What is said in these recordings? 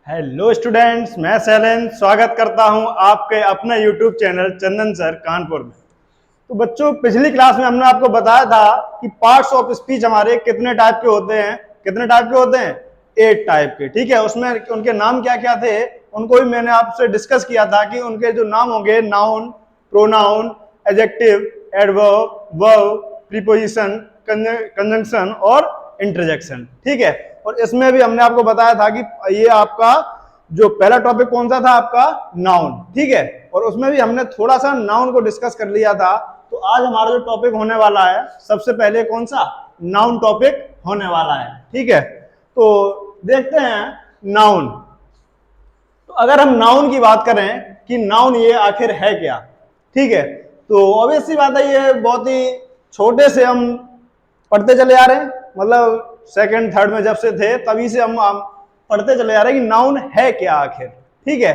Hello students, मैं शैलेंद्र स्वागत करता हूं आपके अपने यूट्यूब चैनल चंदन सर कानपुर में। तो बच्चों, पिछली क्लास में हमने आपको बताया था कि पार्ट्स ऑफ स्पीच हमारे कितने टाइप के होते हैं। कितने टाइप के होते हैं? 8 टाइप के। ठीक है, उसमें उनके नाम क्या क्या थे उनको भी मैंने आपसे डिस्कस किया था कि उनके जो नाम होंगे, noun, pronoun, adjective, adverb, verb, preposition, conjunction और इंटरजेक्शन। ठीक है, और इसमें भी हमने आपको बताया था कि ये आपका जो पहला टॉपिक कौन सा था, आपका नाउन। ठीक है, और उसमें भी हमने थोड़ा सा नाउन को डिस्कस कर लिया था। तो आज हमारा जो टॉपिक होने वाला है, सबसे पहले कौन सा? नाउन टॉपिक होने वाला है। ठीक है, तो देखते हैं नाउन। तो अगर हम नाउन की बात करें कि नाउन ये आखिर है क्या, ठीक है, तो ऑब्वियस सी बात है, ये बहुत ही छोटे से हम पढ़ते चले आ रहे हैं। मतलब सेकंड थर्ड में जब से थे तभी से हम पढ़ते चले आ रहे हैं कि नाउन है क्या आखिर। ठीक है,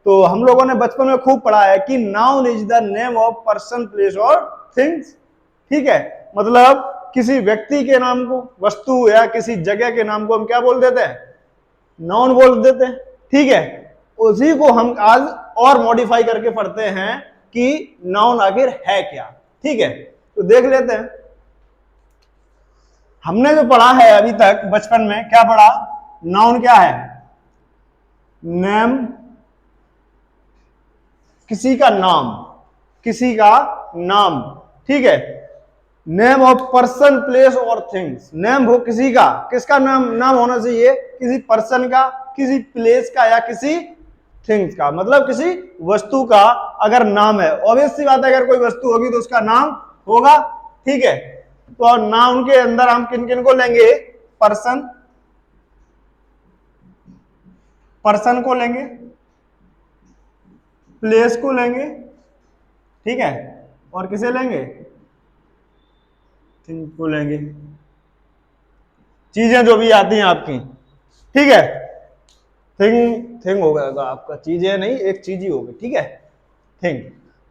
तो हम लोगों ने बचपन में खूब पढ़ा है कि noun is the name of person, place और थिंग्स। ठीक है, मतलब किसी व्यक्ति के नाम को, वस्तु या किसी जगह के नाम को हम क्या बोल देते हैं? नाउन बोल देते हैं। ठीक है, उसी को हम आज और मॉडिफाई करके पढ़ते हैं कि नाउन आखिर है क्या। ठीक है, तो देख लेते हैं। हमने जो पढ़ा है अभी तक बचपन में, क्या पढ़ा? नाउन क्या है? नेम, किसी का नाम, किसी का नाम। ठीक है, नेम ऑफ पर्सन, प्लेस और थिंग्स। नेम हो किसी का, किसका नाम नाम होना चाहिए? किसी पर्सन का, किसी प्लेस का या किसी थिंग्स का, मतलब किसी वस्तु का अगर नाम है। ऑब्वियस सी बात है, अगर कोई वस्तु होगी तो उसका नाम होगा। ठीक है, तो नाउन के अंदर हम किन किन को लेंगे? पर्सन, पर्सन को लेंगे, प्लेस को लेंगे, ठीक है, और किसे लेंगे? थिंग को लेंगे। चीजें जो भी आती हैं आपकी। ठीक है, थिंग थिंग हो गया आपका, चीजें नहीं, एक चीज ही होगी। ठीक है, थिंग,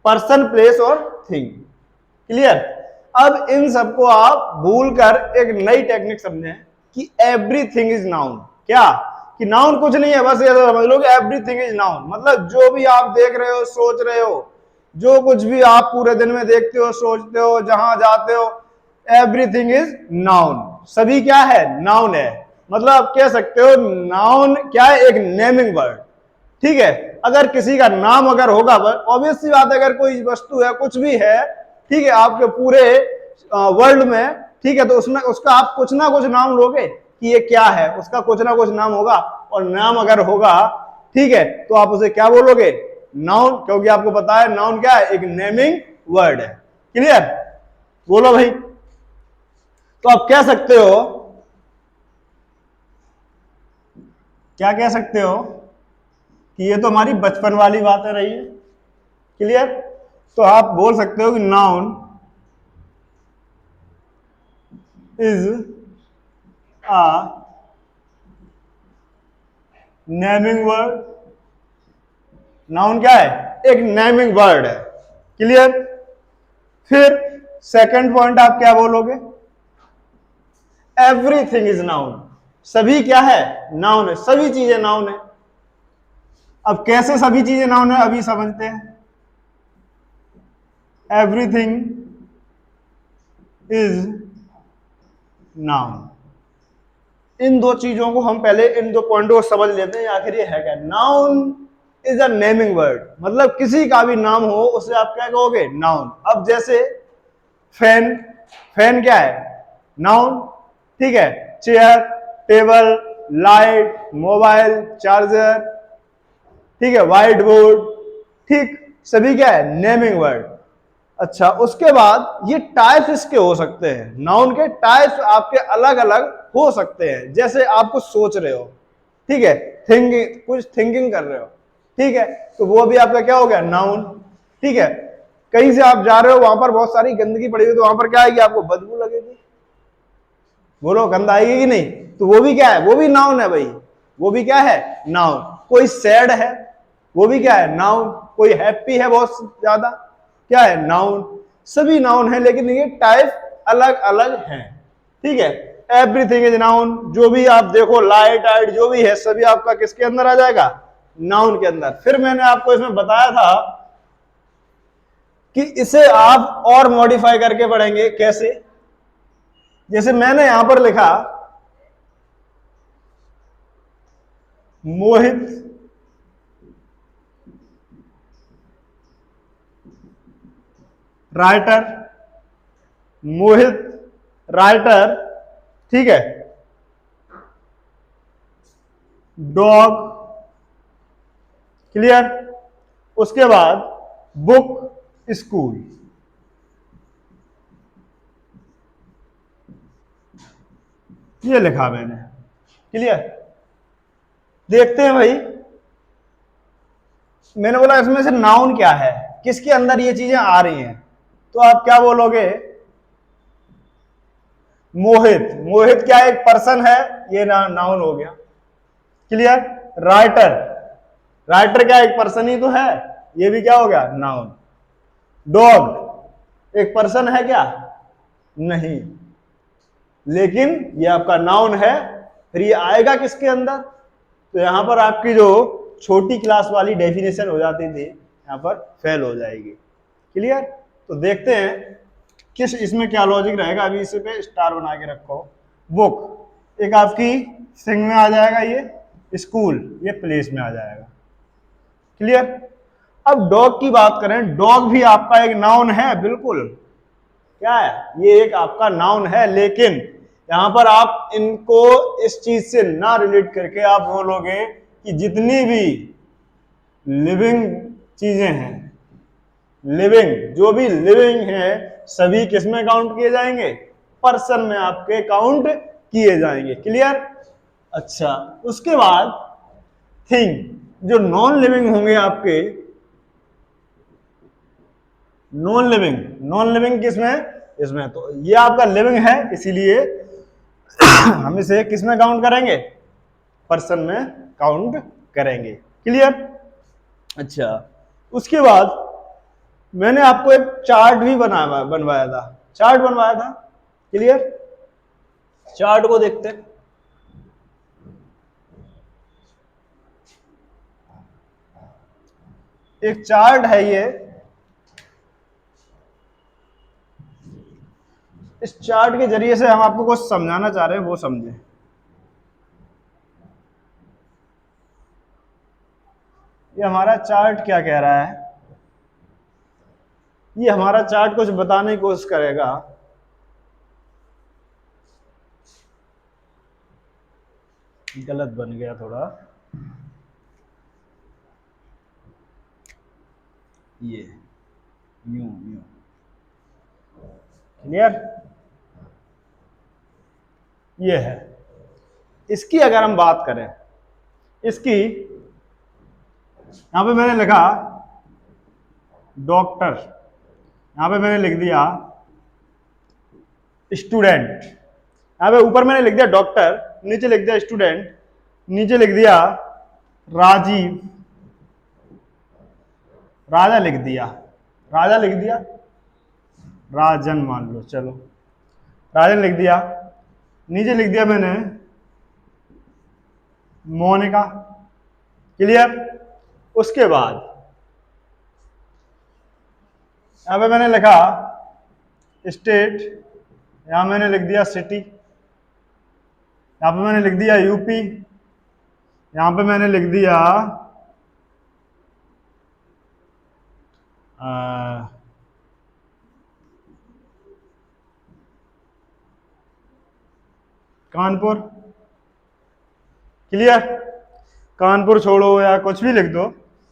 पर्सन, प्लेस और थिंग। क्लियर? अब इन सबको आप भूलकर एक नई टेक्निक समझें कि एवरीथिंग इज नाउन। क्या? कि नाउन कुछ नहीं है, बस ये समझ लो कि एवरीथिंग इज नाउन। मतलब जो भी आप देख रहे हो, सोच रहे हो, जो कुछ भी आप पूरे दिन में देखते हो, सोचते हो, जहां जाते हो, एवरीथिंग इज नाउन। सभी क्या है? नाउन है। मतलब आप कह सकते हो नाउन क्या है? एक नेमिंग वर्ड। ठीक है, अगर किसी का नाम अगर होगा, ऑब्वियस सी बात है, अगर कोई वस्तु है, कुछ भी है, ठीक है, आपके पूरे वर्ल्ड में, ठीक है, तो उसमें उसका आप कुछ ना कुछ नाम लोगे कि ये क्या है, उसका कुछ ना कुछ नाम होगा। और नाम अगर होगा, ठीक है, तो आप उसे क्या बोलोगे? नाउन, क्योंकि आपको पता है नाउन क्या है? एक नेमिंग वर्ड है। क्लियर? बोलो भाई। तो आप कह सकते हो, क्या कह सकते हो कि ये तो हमारी बचपन वाली बातें रही है। क्लियर? तो आप बोल सकते हो कि noun is a naming word. Noun क्या है? एक नेमिंग वर्ड है। क्लियर? फिर सेकंड पॉइंट आप क्या बोलोगे? Everything is noun. सभी क्या है? नाउन है। सभी चीजें नाउन है। अब कैसे सभी चीजें नाउन है, अभी समझते हैं। Everything is noun. इन दो चीजों को हम पहले, इन दो पॉइंटों को समझ लेते हैं, आखिर ये है क्या। Noun is a naming word, मतलब किसी का भी नाम हो उसे आप क्या कहोगे? नाउन। अब जैसे फैन, फैन क्या है? नाउन। ठीक है, chair, table, light, mobile, charger, ठीक है, व्हाइट बोर्ड, ठीक, सभी क्या है? Naming word. अच्छा, उसके बाद ये टाइप्स इसके हो सकते हैं। नाउन के टाइप्स आपके अलग अलग हो सकते हैं। जैसे आप कुछ सोच रहे हो, ठीक है, थिंकिंग, कुछ थिंकिंग कर रहे हो, ठीक है, तो वो भी आपका क्या हो गया? नाउन। ठीक है, कहीं से आप जा रहे हो, वहां पर बहुत सारी गंदगी पड़ी हुई, तो वहां पर क्या आएगी? आपको बदबू लगेगी। बोलो, गंद आएगी कि नहीं? तो वो भी क्या है? वो भी नाउन है भाई। वो भी क्या है? नाउन। कोई सैड है, वो भी क्या है? नाउन। कोई हैप्पी है बहुत ज्यादा, क्या है? नाउन। सभी नाउन है, लेकिन ये टाइप अलग अलग हैं। ठीक है, एवरीथिंग इज नाउन। जो भी आप देखो लाइट आइट जो भी है सभी आपका किसके अंदर आ जाएगा, नाउन के अंदर। फिर मैंने आपको इसमें बताया था कि इसे आप और मॉडिफाई करके पढ़ेंगे। कैसे? जैसे मैंने यहां पर लिखा मोहित राइटर, मोहित राइटर, ठीक है, डॉग, क्लियर। उसके बाद बुक स्कूल, ये लिखा मैंने, क्लियर। देखते हैं भाई, मैंने बोला इसमें से नाउन क्या है, किसके अंदर ये चीजें आ रही हैं, तो आप क्या बोलोगे, मोहित। मोहित क्या एक पर्सन है, ये नाउन हो गया, क्लियर। राइटर, राइटर क्या एक पर्सन ही तो है, ये भी क्या हो गया, नाउन। डॉग एक पर्सन है क्या, नहीं, लेकिन ये आपका नाउन है। फिर ये आएगा किसके अंदर, तो यहां पर आपकी जो छोटी क्लास वाली डेफिनेशन हो जाती थी यहां पर फेल हो जाएगी, क्लियर। तो देखते हैं किस इसमें क्या लॉजिक रहेगा। अभी इसे पे स्टार बना के रखो। बुक एक आपकी सिंग में आ जाएगा, ये स्कूल ये प्लेस में आ जाएगा, क्लियर। अब डॉग की बात करें, डॉग भी आपका एक नाउन है, बिल्कुल क्या है, ये एक आपका नाउन है, लेकिन यहां पर आप इनको इस चीज से ना रिलेट करके आप बोलोगे कि जितनी भी लिविंग चीजें हैं, लिविंग जो भी लिविंग है सभी किसमें काउंट किए जाएंगे, पर्सन में आपके काउंट किए जाएंगे, क्लियर। अच्छा, उसके बाद थिंग, जो नॉन लिविंग होंगे आपके, नॉन लिविंग, नॉन लिविंग किसमें, इसमें। तो ये आपका लिविंग है, इसीलिए हम इसे किसमें काउंट करेंगे, पर्सन में काउंट करेंगे, क्लियर। अच्छा, उसके बाद मैंने आपको एक चार्ट भी बनवाया था, चार्ट बनवाया था, क्लियर। चार्ट को देखते हैं। एक चार्ट है ये, इस चार्ट के जरिए से हम आपको कुछ समझाना चाह रहे हैं, वो समझे। ये हमारा चार्ट क्या कह रहा है, ये हमारा चार्ट कुछ बताने की कोशिश करेगा। गलत बन गया थोड़ा, ये न्यू न्यू, क्लियर। ये है, इसकी अगर हम बात करें, इसकी यहां पे मैंने लिखा डॉक्टर, यहां पे मैंने लिख दिया स्टूडेंट, यहां पे ऊपर मैंने लिख दिया डॉक्टर, नीचे लिख दिया स्टूडेंट, नीचे लिख दिया राजीव, राजा लिख दिया, राजा लिख दिया, राजन मान लो, चलो राजन लिख दिया, नीचे लिख दिया मैंने मोनिका, क्लियर। उसके बाद यहां पे मैंने लिखा स्टेट, यहां मैंने लिख दिया सिटी, यहां पे मैंने लिख दिया यूपी, यहां पे मैंने लिख दिया कानपुर, क्लियर। कानपुर छोड़ो या कुछ भी लिख दो,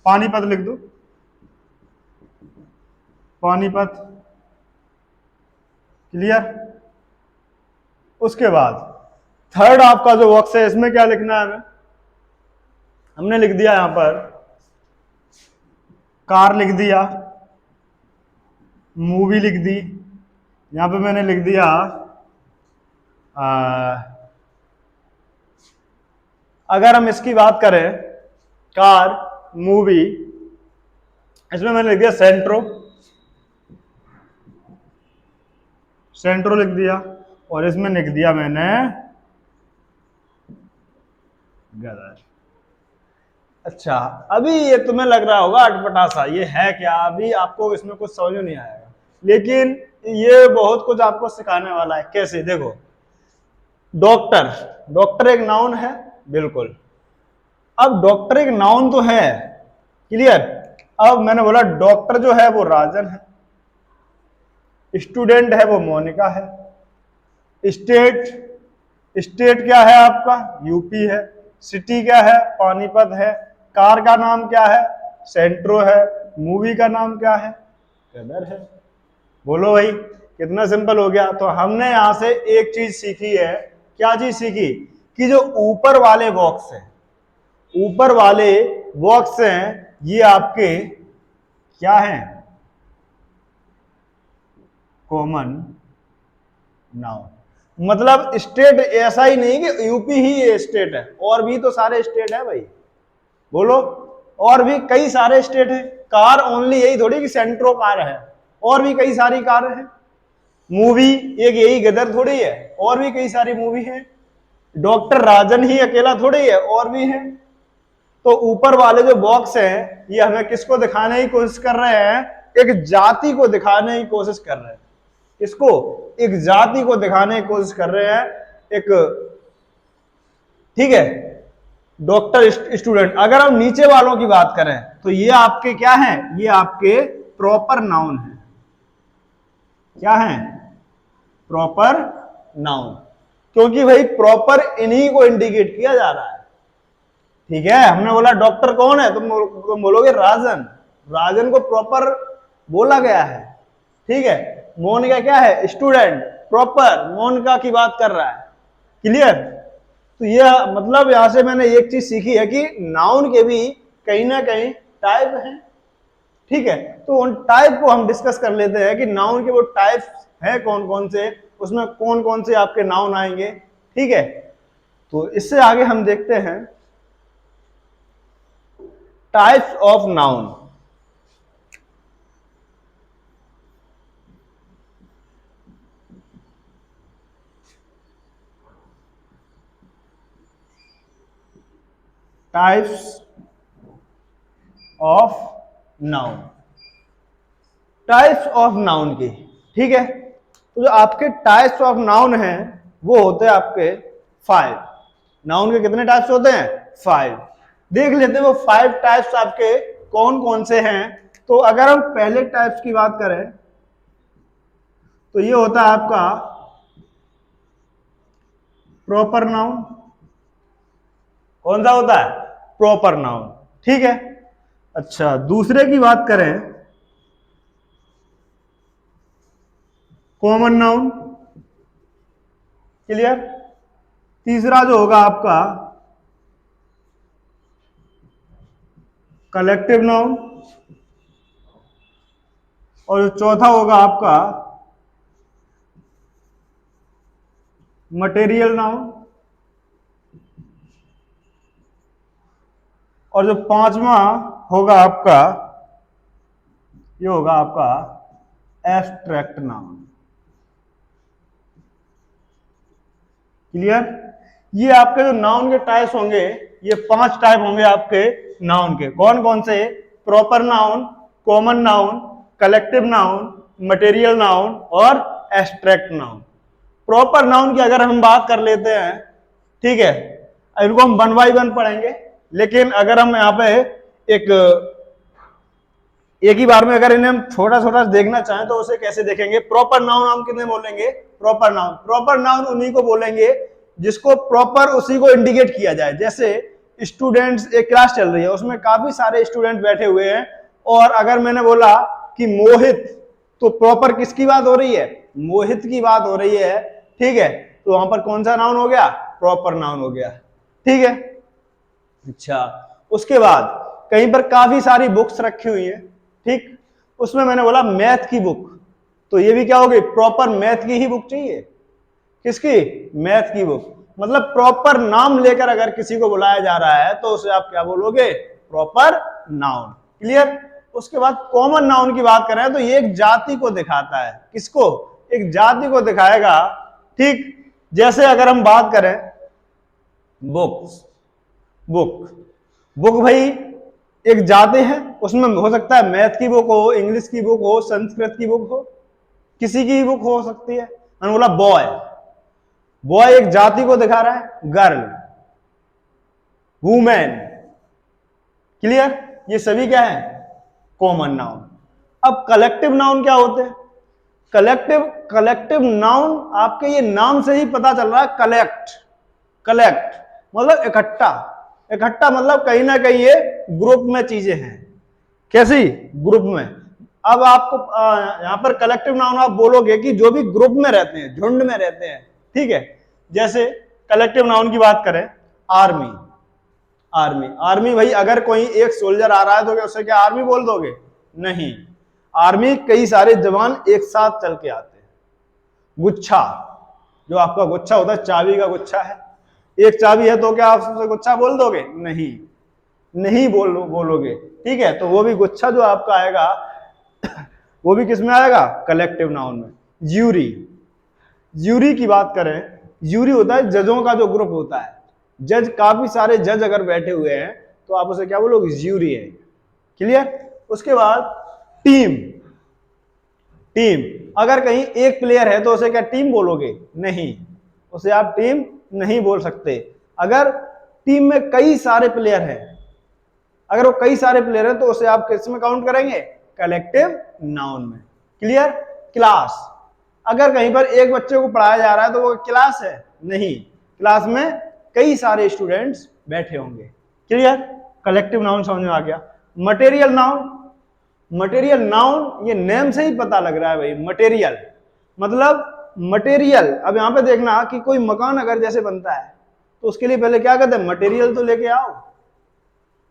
पानीपत लिख दो, पानीपत, क्लियर। उसके बाद थर्ड आपका जो बॉक्स है इसमें क्या लिखना है हमें, हमने लिख दिया यहां पर कार लिख दिया, मूवी लिख दी, यहां पे मैंने लिख दिया अगर हम इसकी बात करें कार मूवी, इसमें मैंने लिख दिया सेंट्रो, सेंट्रो लिख दिया। और इसमें लिख दिया मैंने गदर। अच्छा, अभी ये तुम्हें लग रहा होगा अटपटा सा, ये है क्या, अभी आपको इसमें कुछ समझ में नहीं आएगा, लेकिन ये बहुत कुछ आपको सिखाने वाला है। कैसे, देखो, डॉक्टर, डॉक्टर एक नाउन है, बिल्कुल। अब डॉक्टर एक नाउन तो है, क्लियर। अब मैंने बोला डॉक्टर जो है वो राजन है, स्टूडेंट है वो मोनिका है, स्टेट, स्टेट क्या है आपका, यूपी है, सिटी क्या है, पानीपत है, कार का नाम क्या है, सेंट्रो है, मूवी का नाम क्या है, गदर है। बोलो भाई, कितना सिंपल हो गया। तो हमने यहां से एक चीज सीखी है, क्या चीज सीखी, कि जो ऊपर वाले बॉक्स हैं, ऊपर वाले बॉक्स हैं, ये आपके क्या हैं, कॉमन नाउन। मतलब स्टेट ऐसा ही नहीं कि यूपी ही ये स्टेट है, और भी तो सारे स्टेट है भाई, बोलो, और भी कई सारे स्टेट है। कार ओनली यही थोड़ी कि सेंट्रो कार है, और भी कई सारी कार है। मूवी एक यही गदर थोड़ी है, और भी कई सारी मूवी है। डॉक्टर राजन ही अकेला थोड़ी है, और भी है। तो ऊपर वाले जो बॉक्स हैं, ये हमें किसको दिखाने की कोशिश कर रहे हैं, एक जाति को दिखाने की कोशिश कर रहे हैं। किसको, एक जाति को दिखाने की कोशिश कर रहे हैं, एक, ठीक है, डॉक्टर स्टूडेंट। अगर हम नीचे वालों की बात करें तो ये आपके क्या हैं, ये आपके प्रॉपर नाउन है। क्या है, प्रॉपर नाउन, क्योंकि भाई प्रॉपर इन्हीं को इंडिकेट किया जा रहा है। ठीक है, हमने बोला डॉक्टर कौन है, तुम बोलोगे राजन, राजन को प्रॉपर बोला गया है। ठीक है, मोनिका क्या है, स्टूडेंट, प्रॉपर मोनिका की बात कर रहा है, क्लियर। तो ये मतलब यहां से मैंने एक चीज सीखी है कि नाउन के भी कहीं ना कहीं टाइप हैं। ठीक है, तो उन टाइप को हम डिस्कस कर लेते हैं कि नाउन के वो टाइप्स हैं कौन कौन से, उसमें कौन कौन से आपके नाउन आएंगे। ठीक है, तो इससे आगे हम देखते हैं types of noun. Types of noun, types of noun की। ठीक है, तो जो आपके टाइप्स ऑफ नाउन हैं वो होते हैं आपके 5। नाउन के कितने टाइप्स होते हैं, 5। देख लेते हैं वो 5 टाइप्स आपके कौन कौन से हैं। तो अगर हम पहले टाइप्स की बात करें तो ये होता है आपका प्रॉपर नाउन। कौन सा होता है, प्रॉपर नाउन। ठीक है, अच्छा, दूसरे की बात करें, कॉमन नाउन, क्लियर। तीसरा जो होगा आपका कलेक्टिव नाउन, और जो चौथा होगा आपका मटेरियल नाउन, और जो पांचवा होगा आपका, ये होगा आपका एब्स्ट्रैक्ट नाउन। क्लियर, ये आपके जो नाउन के टाइप्स होंगे, ये 5 टाइप होंगे आपके नाउन के। कौन कौन से, proper noun, common noun, collective noun, material noun और एब्स्ट्रैक्ट नाउन। प्रॉपर नाउन की अगर हम बात कर लेते हैं, ठीक है, इनको हम 1 बाय 1 पढ़ेंगे, लेकिन अगर हम यहाँ पे एक ही बार में अगर इन्हें हम छोटा छोटा देखना चाहें तो उसे कैसे देखेंगे। प्रॉपर नाउन हम कितने बोलेंगे, प्रॉपर नाउन, प्रॉपर नाउन उन्हीं को बोलेंगे जिसको प्रॉपर उसी को इंडिकेट किया जाए। जैसे स्टूडेंट्स, एक क्लास चल रही है, उसमें काफी सारे स्टूडेंट बैठे हुए हैं, और अगर मैंने बोला कि मोहित, तो प्रॉपर किसकी बात हो रही है, मोहित की बात हो रही है। ठीक है, तो वहां पर कौन सा नाउन हो गया, प्रॉपर नाउन हो गया। ठीक है, अच्छा, उसके बाद कहीं पर काफी सारी बुक्स रखी हुई है, ठीक, उसमें मैंने बोला मैथ की बुक, तो ये भी क्या होगी, प्रॉपर मैथ की ही बुक चाहिए। किसकी, मैथ की बुक। मतलब प्रॉपर नाम लेकर अगर किसी को बुलाया जा रहा है तो उसे आप क्या बोलोगे, प्रॉपर नाउन। क्लियर। उसके बाद कॉमन नाउन की बात करें तो ये एक जाति को दिखाता है। किसको, एक जाति को दिखाएगा ठीक, जैसे अगर हम बात करें बुक्स, बुक, बुक भाई एक जाति है, उसमें हो सकता है मैथ की बुक हो, इंग्लिश की बुक हो, संस्कृत की बुक हो, किसी की बुक हो सकती है। मैंने बोला बॉय, बॉय एक जाति को दिखा रहा है, गर्ल, वुमेन, क्लियर, ये सभी क्या है, कॉमन नाउन। अब कलेक्टिव नाउन क्या होते हैं? कलेक्टिव, कलेक्टिव नाउन आपके ये नाम से ही पता चल रहा है, कलेक्ट, कलेक्ट मतलब इकट्ठा, इकट्ठा मतलब कहीं ना कहीं ये ग्रुप में चीजें हैं, कैसी, ग्रुप में। अब आपको यहां पर कलेक्टिव नाउन आप बोलोगे कि जो भी ग्रुप में रहते हैं, झुंड में रहते हैं, ठीक है। जैसे कलेक्टिव नाउन की बात करें, आर्मी, आर्मी, आर्मी भाई अगर कोई एक सोल्जर आ रहा है तो क्या उसे क्या आर्मी बोल दोगे? नहीं, आर्मी कई सारे जवान एक साथ चल के आते हैं। गुच्छा, जो आपका गुच्छा होता है, चाबी का गुच्छा है, एक चाबी है तो क्या आप उसे गुच्छा बोल दोगे? नहीं, नहीं बोलोगे, ठीक है। तो वो भी गुच्छा जो आपका आएगा वो भी किस में आएगा? कलेक्टिव नाउन में। ज्यूरी, ज्यूरी की बात करें, ज्यूरी होता है जजों का जो ग्रुप होता है, जज, काफी सारे जज अगर बैठे हुए हैं तो आप उसे क्या बोलोगे? ज्यूरी है, क्लियर। उसके बाद टीम, टीम अगर कहीं एक प्लेयर है तो उसे क्या टीम बोलोगे? नहीं, उसे आप टीम नहीं बोल सकते। अगर टीम में कई सारे प्लेयर हैं, अगर वो कई सारे प्लेयर हैं तो उसे आप किस में काउंट करेंगे? कलेक्टिव नाउन में, क्लियर। क्लास, अगर कहीं पर एक बच्चे को पढ़ाया जा रहा है तो वो क्लास है? नहीं, क्लास में कई सारे स्टूडेंट्स बैठे होंगे, क्लियर। कलेक्टिव नाउन समझ में आ गया। मटेरियल नाउन, मटेरियल नाउन ये नेम से ही पता लग रहा है भाई, मटेरियल मतलब मटेरियल। अब यहां पे देखना कि कोई मकान अगर जैसे बनता है तो उसके लिए पहले क्या कहते हैं? मटेरियल तो लेके आओ।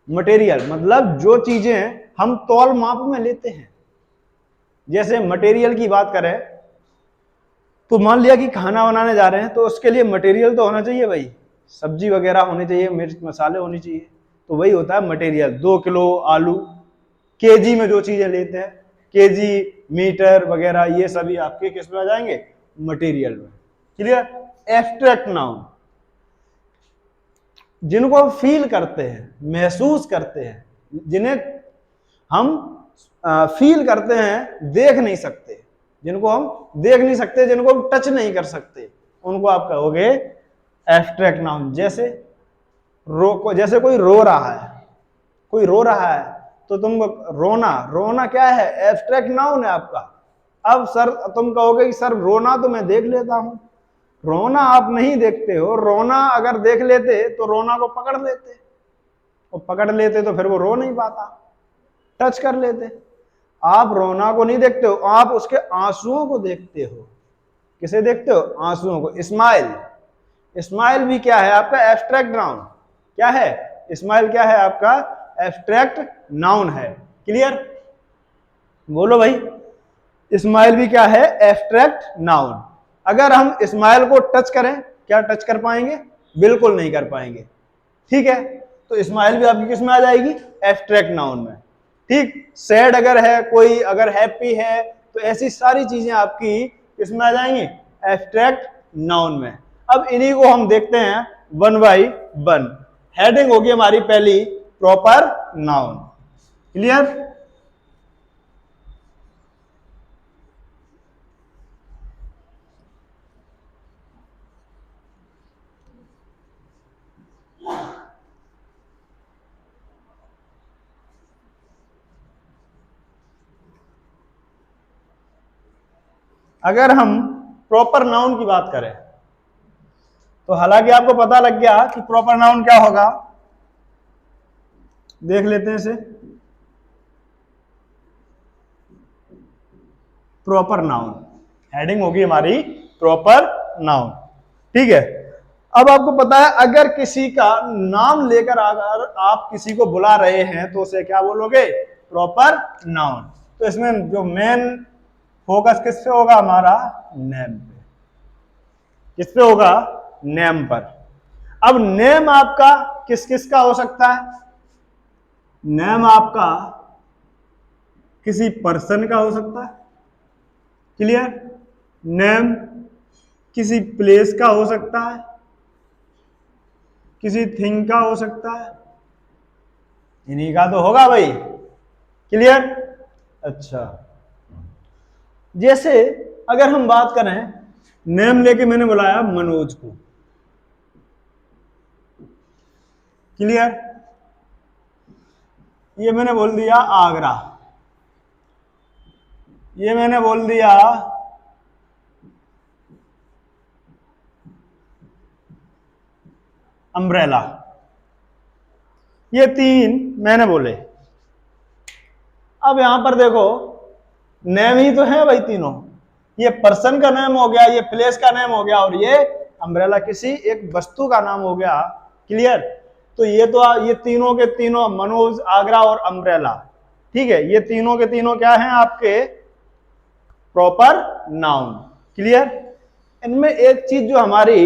मटेरियल मतलब जो चीजें हम तौल माप में लेते हैं। जैसे मटेरियल की बात करें तो मान लिया कि खाना बनाने जा रहे हैं तो उसके लिए मटेरियल तो होना चाहिए भाई, सब्जी वगैरह होनी चाहिए, मिर्च मसाले होनी चाहिए, तो वही होता है मटेरियल। 2 किलो आलू, केजी में जो चीजें लेते हैं, केजी, मीटर वगैरह, ये सभी आपके किस में आ जाएंगे? मटेरियल में, क्लियर। एब्स्ट्रैक्ट नाउन, जिनको हम फील करते हैं, महसूस करते हैं, जिन्हें हम फील करते हैं, देख नहीं सकते, जिनको हम देख नहीं सकते, जिनको हम टच नहीं कर सकते, उनको आप कहोगे एब्स्ट्रैक्ट नाउन। जैसे जैसे कोई रो रहा है, कोई रो रहा है तो तुम रोना, रोना क्या है? एब्स्ट्रैक्ट नाउन है आपका। अब सर तुम कहोगे कि सर रोना तो मैं देख लेता हूं, रोना आप नहीं देखते हो। रोना अगर देख लेते तो रोना को पकड़ लेते, और पकड़ लेते तो फिर वो रो नहीं पाता, टच कर लेते। आप रोना को नहीं देखते हो, आप उसके आंसुओं को देखते हो। किसे देखते हो? आंसुओं को। स्माइल, स्माइल भी क्या है आपका? Abstract noun. क्या है? स्माइल क्या है आपका? एब्स्ट्रैक्ट नाउन है, क्लियर। बोलो भाई, स्माइल भी क्या है? Abstract noun. अगर हम स्माइल को टच करें, क्या टच कर पाएंगे? बिल्कुल नहीं कर पाएंगे, ठीक है। तो स्माइल भी आपकी किस में आ जाएगी? एब्स्ट्रैक्ट नाउन में, ठीक। सैड अगर है कोई, अगर हैप्पी है, तो ऐसी सारी चीजें आपकी किस में आ जाएंगी? एब्स्ट्रैक्ट नाउन में। अब इन्हीं को हम देखते हैं वन बाई वन। हेडिंग होगी हमारी पहली प्रॉपर नाउन, क्लियर। अगर हम प्रॉपर नाउन की बात करें तो हालांकि आपको पता लग गया कि प्रॉपर नाउन क्या होगा, देख लेते हैं इसे। प्रॉपर नाउन, हेडिंग होगी हमारी प्रॉपर नाउन, ठीक है। अब आपको पता है अगर किसी का नाम लेकर अगर आप किसी को बुला रहे हैं तो उसे क्या बोलोगे? Proper noun. तो इसमें जो मेन फोकस किस पे होगा? हमारा नेम पे। किस पे होगा? नेम पर। अब नेम आपका किस किस का हो सकता है? नेम आपका किसी पर्सन का हो सकता है, क्लियर। नेम किसी प्लेस का हो सकता है, किसी थिंग का हो सकता है, इन्हीं का तो होगा भाई। क्लियर? अच्छा, जैसे अगर हम बात करें, नेम लेके मैंने बुलाया मनोज को। क्लियर? ये मैंने बोल दिया आगरा, ये मैंने बोल दिया अम्ब्रेला। ये तीन मैंने बोले। अब यहां पर देखो, नेम ही तो है भाई तीनों। ये पर्सन का नाम हो गया, ये प्लेस का नाम हो गया, और ये अम्ब्रेला किसी एक वस्तु का नाम हो गया। क्लियर? तो ये तीनों के तीनों, मनोज, आगरा और अम्ब्रेला, ठीक है, ये तीनों के तीनों क्या हैं आपके? Proper noun. क्लियर? इनमें एक चीज जो हमारी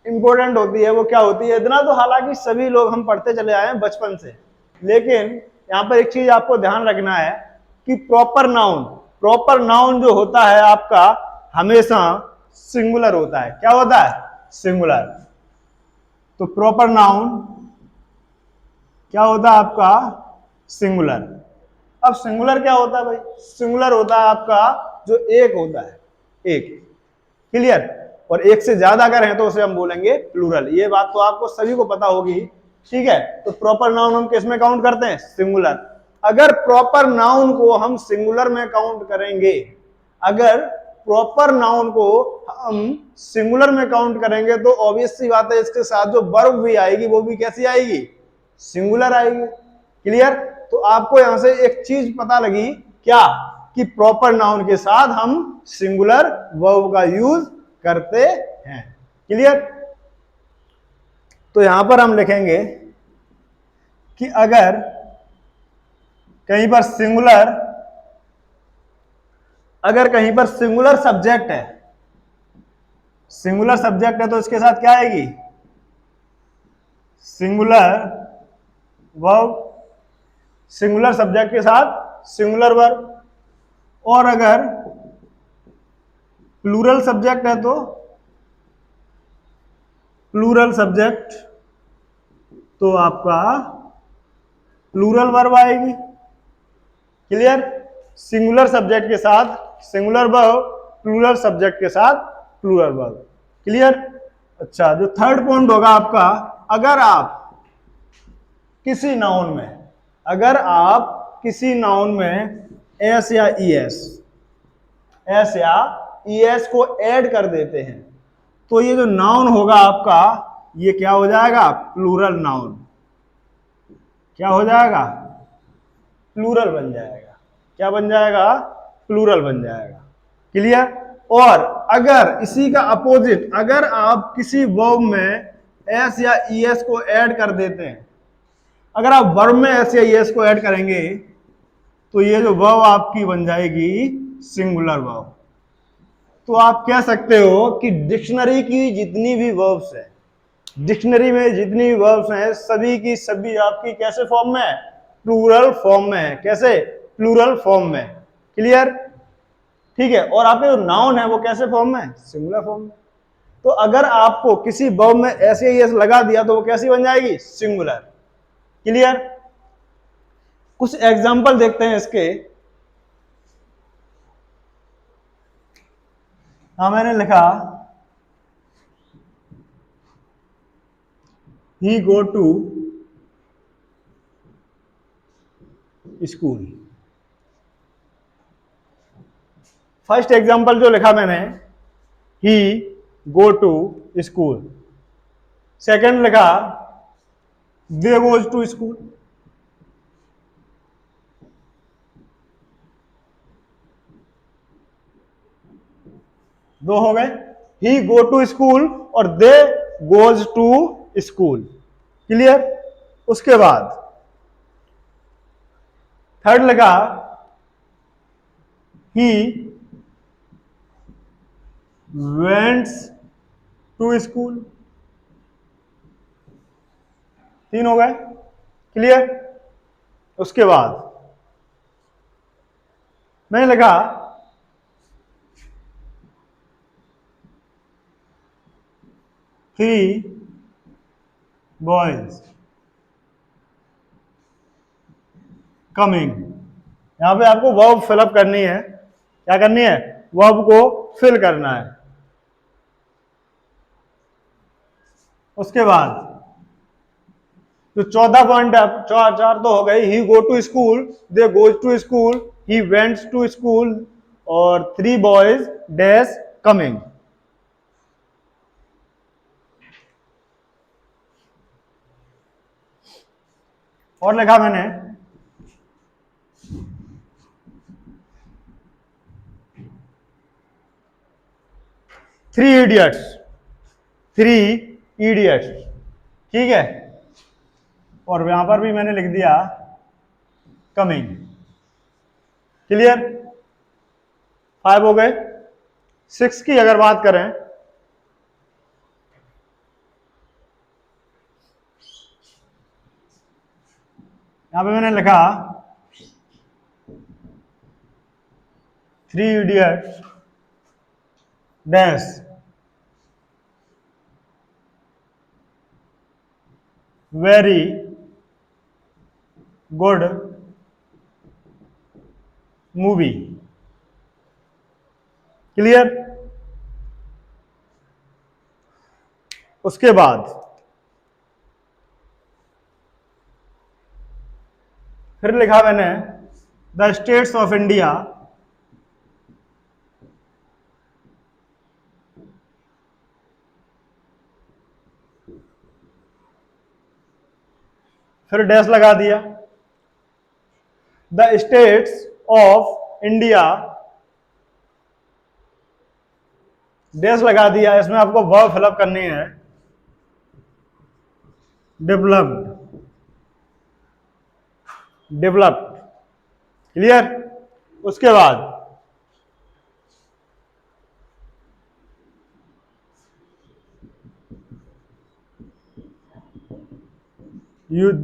इंपॉर्टेंट होती है वो क्या होती है? इतना तो हालांकि सभी लोग हम पढ़ते चले आए हैं बचपन से, लेकिन यहां पर एक चीज आपको ध्यान रखना है कि प्रॉपर नाउन जो होता है आपका हमेशा सिंगुलर होता है। क्या होता है? सिंगुलर। तो प्रॉपर नाउन क्या होता है आपका? सिंगुलर। अब सिंगुलर क्या होता है भाई? सिंगुलर होता है आपका जो एक होता है, एक। क्लियर? और एक से ज्यादा अगर है तो उसे हम बोलेंगे प्लूरल। ये बात तो आपको सभी को पता होगी। ठीक है, तो प्रॉपर नाउन हम किस में काउंट करते हैं? सिंगुलर। अगर प्रॉपर नाउन को हम सिंगुलर में काउंट करेंगे, अगर प्रॉपर नाउन को हम सिंगुलर में काउंट करेंगे, तो ऑब्वियस सी बात है इसके साथ जो वर्ब भी आएगी वो भी कैसी आएगी? सिंगुलर आएगी। क्लियर? तो आपको यहां से एक चीज पता लगी, क्या? कि प्रॉपर नाउन के साथ हम सिंगुलर वर्ब का यूज करते हैं। क्लियर? तो यहां पर हम लिखेंगे कि अगर कहीं पर सिंगुलर सब्जेक्ट है, सिंगुलर सब्जेक्ट है तो इसके साथ क्या आएगी? Singular verb. सिंगुलर सब्जेक्ट के साथ सिंगुलर वर्ब। और अगर प्लूरल सब्जेक्ट है तो प्लूरल सब्जेक्ट, तो आपका प्लूरल वर्ब आएगी। क्लियर? सिंगुलर सब्जेक्ट के साथ सिंगुलर वर्ब, प्लूरल सब्जेक्ट के साथ प्लूरल वर्ब। क्लियर? अच्छा, जो थर्ड पॉइंट होगा आपका, अगर आप किसी नाउन में एस या ईएस को ऐड कर देते हैं, तो ये जो नाउन होगा आपका, ये क्या हो जाएगा? Plural noun. क्या हो जाएगा? प्लूरल बन जाएगा। क्या बन जाएगा? प्लूरल बन जाएगा। क्लियर? और अगर इसी का अपोजिट, अगर आप किसी वर्ब में एस या ईएस को ऐड कर देते हैं, अगर आप वर्ब में एस या ईएस को ऐड करेंगे, तो ये जो वर्ब आपकी बन जाएगी सिंगुलर वर्ब। तो आप कह सकते हो कि डिक्शनरी की जितनी भी वर्ब्स है, डिक्शनरी में जितनी भी वर्ब्स हैं, सभी की सभी आपकी कैसे फॉर्म में है? प्लूरल फॉर्म में है। कैसे? प्लूरल फॉर्म में। क्लियर? ठीक है, और आपके जो नाउन है वो कैसे फॉर्म में है? सिंगुलर फॉर्म में। तो अगर आपको किसी वर्ब में ऐसे ही लगा दिया तो वो कैसी बन जाएगी? सिंगुलर। क्लियर? कुछ एग्जांपल देखते हैं इसके। हाँ, मैंने लिखा he go to school. First example जो लिखा मैंने, he go to school. Second लिखा दे गोज टू स्कूल। दो हो गए, ही गो टू स्कूल और दे गोज टू स्कूल। क्लियर? उसके बाद थर्ड लगा ही वेंट्स टू स्कूल। तीन हो गए। क्लियर? उसके बाद मैंने लगा 3 boys coming। यहां पे आपको वर्ब फिलअप करनी है। क्या करनी है? वर्ब को फिल करना है। उसके बाद जो 14 पॉइंट है, चार तो हो गए। He go to school, they goes to school, he wents to school, और 3 बॉयज डैश कमिंग। और लिखा मैंने 3 इडियट्स, 3 इडियट्स। ठीक है, और यहां पर भी मैंने लिख दिया कमिंग। क्लियर? 5 हो गए। 6 की अगर बात करें, यहां पे मैंने लिखा 3 idiots dash very good movie. Clear? उसके बाद फिर लिखा मैंने द स्टेट्स ऑफ इंडिया फिर डैश लगा दिया। The states of India dash लगा दिया। इसमें आपको वर्ब फिलअप करनी है। Developed, developed. क्लियर? उसके बाद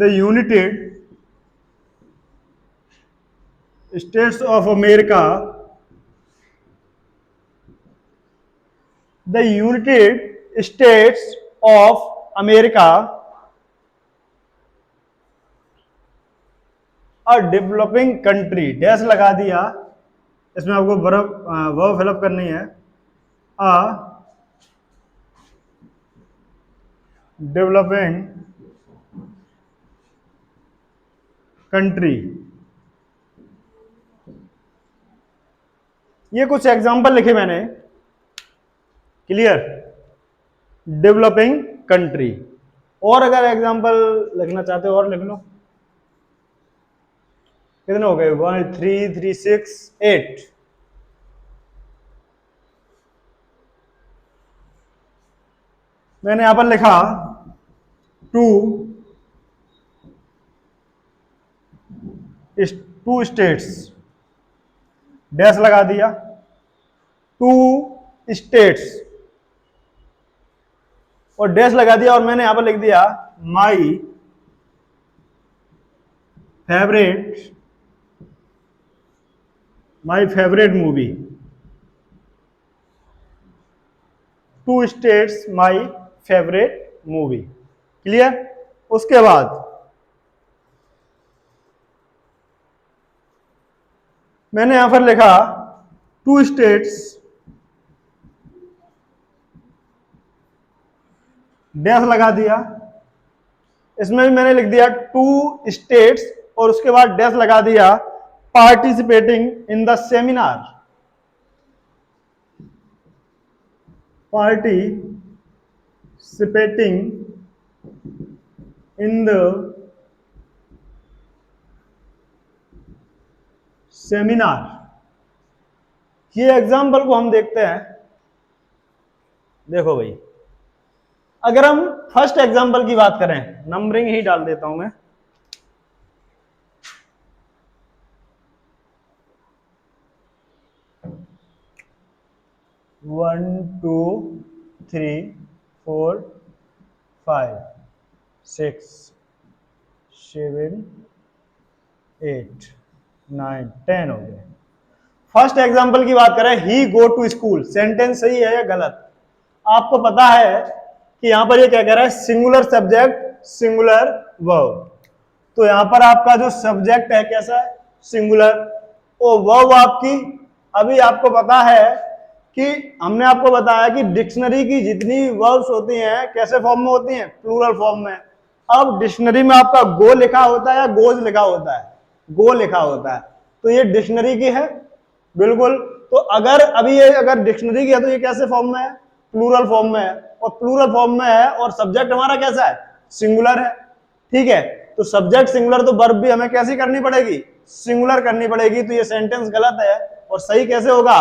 the United states of America, the United states of America a developing country. Dash लगा दिया। इसमें आपको वर्ब फिलअप करनी है। A developing country. ये कुछ एग्जांपल लिखे मैंने। क्लियर? Developing country. और अगर एग्जांपल लिखना चाहते हो और लिख लो। कितने हो गए? 1 3 3 6 8। मैंने यहां पर लिखा 2 स्टेट्स, डैश लगा दिया। 2 स्टेट्स और डैश लगा दिया, और मैंने यहां पर लिख दिया my favourite movie. 2 states my favourite movie. Clear? उसके बाद मैंने यहां पर लिखा 2 स्टेट्स डैश लगा दिया। इसमें भी मैंने लिख दिया 2 स्टेट्स और उसके बाद डैश लगा दिया participating in the seminar. Participating in the seminar. ये एग्जाम्पल को हम देखते हैं। देखो भाई, अगर हम फर्स्ट एग्जाम्पल की बात करें, नंबरिंग ही डाल देता हूं मैं। वन 2 3 4 5 6 7 8 9 10 हो गए। फर्स्ट एग्जाम्पल की बात करें, ही गो टू स्कूल। सेंटेंस सही है या गलत? आपको पता है कि यहां पर ये क्या कह रहा है, सिंगुलर सब्जेक्ट सिंगुलर वर्ब। तो यहां पर आपका जो सब्जेक्ट है कैसा है, सिंगुलर, और वर्ब आपकी, अभी आपको पता है कि हमने आपको बताया कि डिक्शनरी की जितनी वर्ब्स होती हैं कैसे फॉर्म में होती हैं, प्लूरल फॉर्म में। अब डिक्शनरी में आपका गो लिखा होता है या गोज लिखा होता है, गो लिखा होता है, तो ये डिक्शनरी की है बिल्कुल। तो अगर अभी ये अगर डिक्शनरी की है तो ये कैसे फॉर्म में है, प्लूरल फॉर्म में है, और प्लूरल फॉर्म में है और सब्जेक्ट हमारा कैसा है, सिंगुलर है, ठीक है। तो सब्जेक्ट सिंगुलर, तो वर्ब भी हमें कैसी करनी पड़ेगी, सिंगुलर करनी पड़ेगी। तो ये सेंटेंस गलत है, और सही कैसे होगा,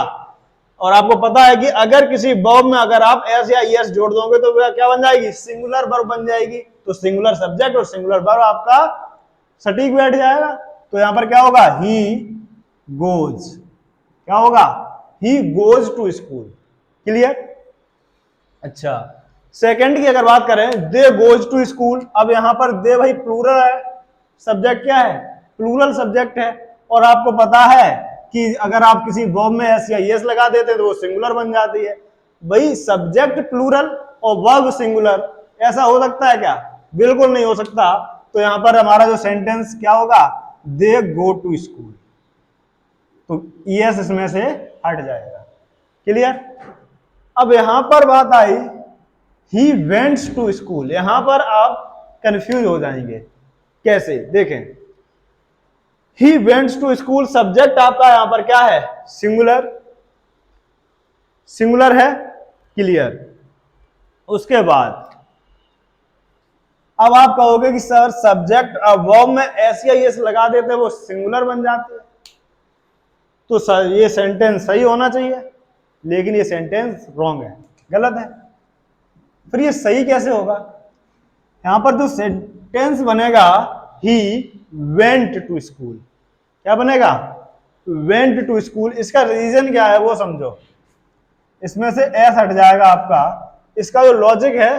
और आपको पता है कि अगर किसी वर्ब में अगर आप एस या ईएस जोड़ दोगे तो वह क्या बन जाएगी, सिंगुलर वर्ब बन जाएगी। तो सिंगुलर सब्जेक्ट और सिंगुलर वर्ब आपका सटीक बैठ जाएगा। तो यहां पर क्या होगा, ही गोज, क्या होगा, he goes to school. Clear. अच्छा, सेकंड की अगर बात करें, दे गोज टू स्कूल। अब यहां पर दे भाई प्लूरल है, सब्जेक्ट क्या है, प्लूरल सब्जेक्ट है, और आपको पता है कि अगर आप किसी वर्ब में एस या यस लगा देते हैं तो वो सिंगुलर बन जाती है। भाई सब्जेक्ट प्लूरल और वर्ब सिंगुलर, ऐसा हो सकता है क्या, बिल्कुल नहीं हो सकता। तो यहां पर हमारा जो सेंटेंस क्या होगा, दे गो टू स्कूल, तो यस इसमें से हट जाएगा। क्लियर। अब यहां पर बात आई ही वेंट्स टू स्कूल, यहां पर आप कंफ्यूज हो जाएंगे, कैसे, देखें, ही वेंट्स टू स्कूल, सब्जेक्ट आपका यहां पर क्या है, सिंगुलर, सिंगुलर है। क्लियर। उसके बाद अब आप कहोगे कि सर सब्जेक्ट वर्ब में एस या एस लगा देते वो सिंगुलर बन जाते हैं, तो सर ये सेंटेंस सही होना चाहिए, लेकिन ये सेंटेंस रॉन्ग है, गलत है। फिर ये सही कैसे होगा, यहां पर जो सेंटेंस बनेगा, ही वेंट टू स्कूल, क्या बनेगा, वेंट टू स्कूल। इसका रीजन क्या है वो समझो, इसमें से एस हट जाएगा आपका। इसका जो लॉजिक है,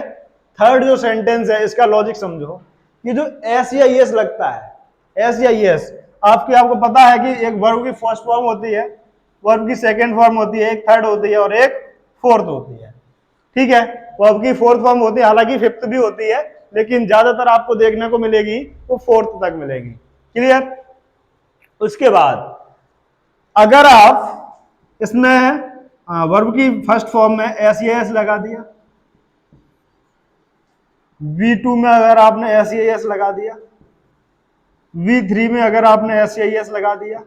थर्ड जो सेंटेंस है इसका लॉजिक समझो, कि जो एस या एस लगता है, एस या एस, आपको पता है कि एक वर्ब की फर्स्ट फॉर्म होती है, वर्ब की सेकंड फॉर्म होती है, एक थर्ड होती है और एक फोर्थ होती है, ठीक है। वर्ब की फोर्थ फॉर्म होती है, हालांकि फिफ्थ भी होती है, लेकिन ज्यादातर आपको देखने को मिलेगी वो फोर्थ तक मिलेगी। क्लियर। उसके बाद अगर आप इसमें वर्ब की फर्स्ट फॉर्म में एस या एस लगा दिया, V2 में अगर आपने एस या एस लगा दिया, V3 में अगर आपने एस या एस लगा दिया,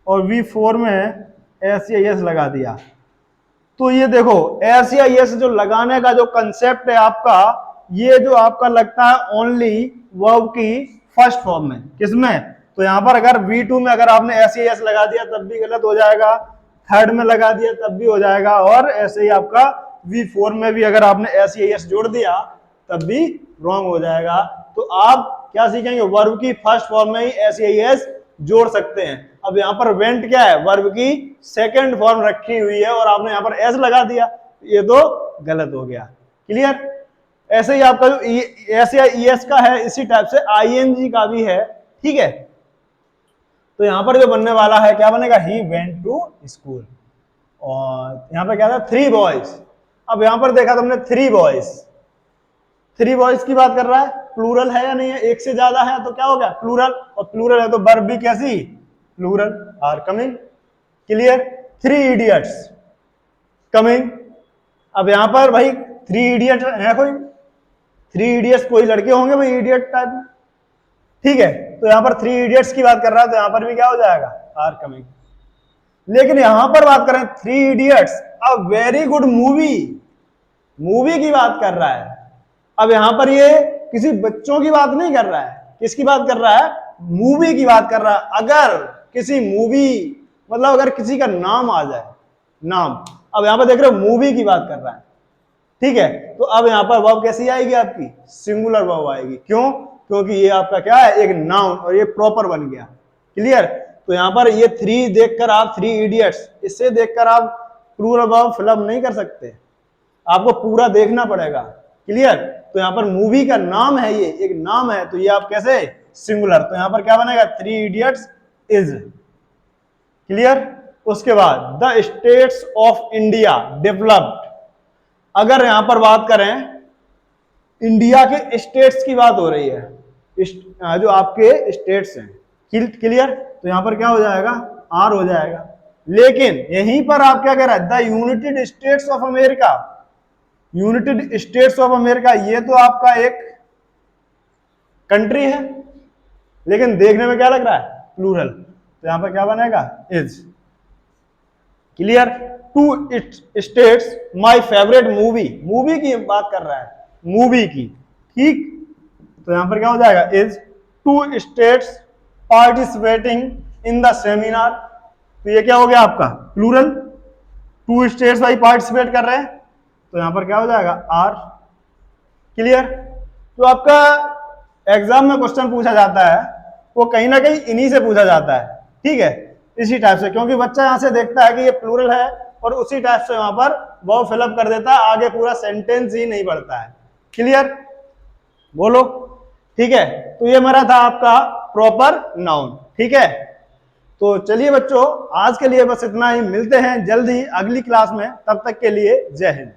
और V4 में एस या एस लगा दिया, तो ये देखो एस या एस जो लगाने का जो कंसेप्ट है आपका, ये जो आपका लगता है ओनली वर्ब की फर्स्ट फॉर्म में, किसमें, तो यहां पर अगर V2 में अगर आपने एस या एस लगा दिया तब भी गलत हो जाएगा, थर्ड में लगा दिया तब भी हो जाएगा, और ऐसे ही आपका V4 में भी अगर आपने एस या एस जोड़ दिया तब भी रॉन्ग हो जाएगा। तो आप क्या सीखेंगे, वर्ब की फर्स्ट फॉर्म में ही एस या एस जोड़ सकते हैं। अब यहाँ पर वेंट क्या है, वर्ब की सेकंड फॉर्म रखी हुई है और आपने यहाँ पर एस लगा दिया, ये तो गलत हो गया। क्लियर। ऐसे ही आपका जो एस या ईएस का है, इसी टाइप से आईएनजी का भी है, ठीक है। तो यहां पर जो बनने वाला है क्या बनेगा, ही वेंट टू स्कूल, और यहां पर क्या था, 3 बॉयज। अब यहां पर देखा तुमने 3 बॉयज, 3 बॉयज की बात कर रहा है, प्लूरल है या नहीं है, एक से ज्यादा है तो क्या हो गया, प्लूरल, और प्लूरल है तो वर्ब भी कैसी, plural, are coming. Clear. 3 idiots coming. अब यहां पर भाई 3 इडियट है, कोई 3 इडियट्स कोई लड़के होंगे भाई इडियट टाइप में, ठीक है। तो यहां पर 3 इडियट्स की बात कर रहा है तो यहां पर भी क्या हो जाएगा, आर कमिंग। लेकिन यहां पर बात करें 3 idiots, a very good movie, movie की बात कर रहा है। अब यहां पर ये किसी बच्चों की बात नहीं कर रहा है, किसकी बात कर रहा है, मूवी की बात कर रहा है। अगर किसी मूवी, मतलब अगर किसी का नाम आ जाए, नाम, अब यहां पर देख रहे हो मूवी की बात कर रहा है, ठीक है। तो अब यहां पर वर्ब कैसी आएगी आपकी, सिंगुलर वर्ब आएगी। क्यों, क्योंकि ये आपका क्या है, एक नाउन, और ये प्रॉपर बन गया। क्लियर। तो यहां पर ये 3 देखकर आप 3 इडियट्स, इससे देखकर आप प्लूरल वर्ब फिलअप नहीं कर सकते, आपको पूरा देखना पड़ेगा। क्लियर। तो यहां पर मूवी का नाम है, ये एक नाम है, तो ये आप कैसे, सिंगुलर, तो यहां पर क्या बनेगा, 3 इडियट्स इज। क्लियर। उसके बाद the states of India developed, अगर यहां पर बात करें इंडिया के स्टेट्स की बात हो रही है, जो आपके स्टेट्स हैं। क्लियर? तो यहां पर क्या हो जाएगा, आर हो जाएगा। लेकिन यहीं पर आप क्या कह रहा है, the United states of America, United states of America, ये तो आपका एक कंट्री है, लेकिन देखने में क्या लग रहा है, प्लूरल। तो यहां पर क्या बनेगा, is. Clear? Two states my favourite movie, movie की बात कर रहा है, मूवी की। ठीक, तो यहां पर क्या हो जाएगा, is two states participating in the seminar. तो ये क्या हो गया आपका, प्लूरल। टू स्टेट्स भाई पार्टिसिपेट कर रहे हैं, तो यहां पर क्या हो जाएगा, आर। क्लियर? तो आपका एग्जाम में क्वेश्चन पूछा जाता है वो कहीं ना कहीं इन्हीं से पूछा जाता है। ठीक है, इसी टाइप से, क्योंकि बच्चा यहां से देखता है कि ये प्लूरल है और उसी टाइप से वहां पर वो फिलअप कर देता है, आगे पूरा सेंटेंस ही नहीं पढ़ता है। क्लियर? बोलो। ठीक है, तो ये मेरा था आपका प्रॉपर नाउन। ठीक है, तो चलिए बच्चों, आज के लिए बस इतना ही। मिलते हैं जल्द ही अगली क्लास में, तब तक के लिए जय हिंद।